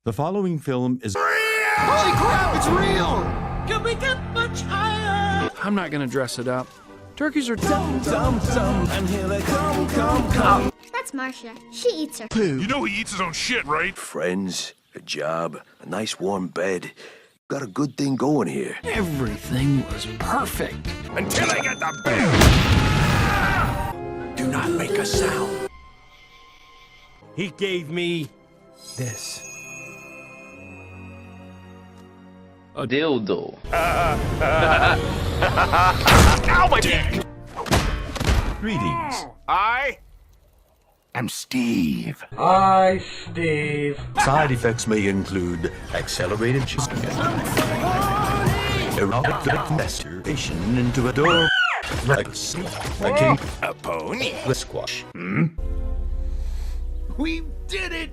The following film is... Holy crap, it's real! Can we get much higher? I'm not gonna dress it up. Turkeys are Dum dum dum, and here they come. That's Marcia. She eats her. You know he eats his own shit, right? Friends, a job, a nice warm bed. Got a good thing going here. Everything was perfect. Until I get the bill! Do not make a sound. He gave me this. A dildo. Ow, my dick! Greetings. I I'm Steve. Hi, Steve. Side effects may include accelerated erotic masturbation into a door, a pony. a squash. We did it!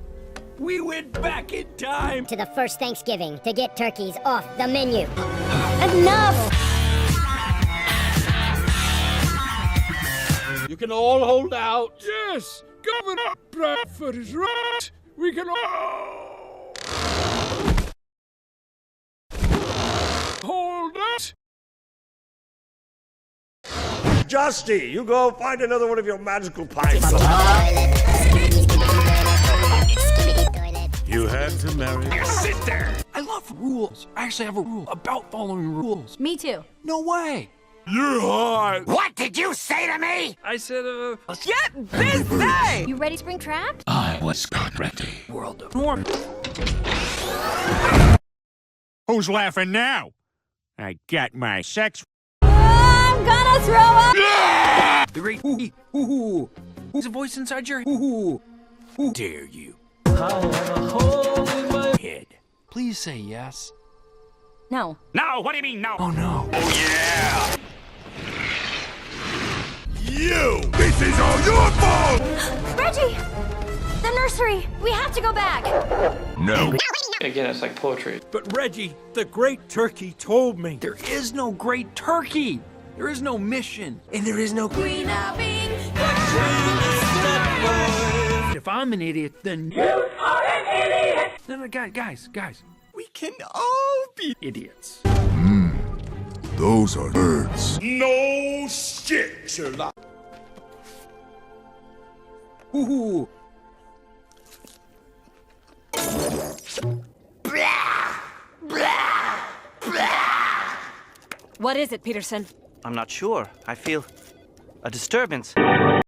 We went back in time! To the first Thanksgiving to get turkeys off the menu. Enough! You can all hold out. Yes! Governor Bradford is right. We can all hold it. Justy, you go find another one of your magical pipes. You had to marry... Sit there! I love rules. I actually have a rule about following rules. Me too. No way. You're hot! What did you say to me? I said, Get busy! You ready, Springtrap? I was not ready. world of norm. Who's laughing now? I got my sex. I'm gonna throw up! The great hoo-hoo. Who's a voice inside your hoo-hoo? Who dare you? Head. Please say yes. No. No, what do you mean, no? Oh no. Yeah! You! This is all your fault! Reggie! The nursery! We have to go back! No. Again, it's like poetry. But Reggie, the great turkey told me. There is no great turkey. There is no mission. And there is no Queen of England! If I'm an idiot, then you are an idiot! No, guys. We can all be idiots. Those are birds. No shit, Sherlock. Hoo-hoo. What is it, Peterson? I'm not sure. I feel a disturbance.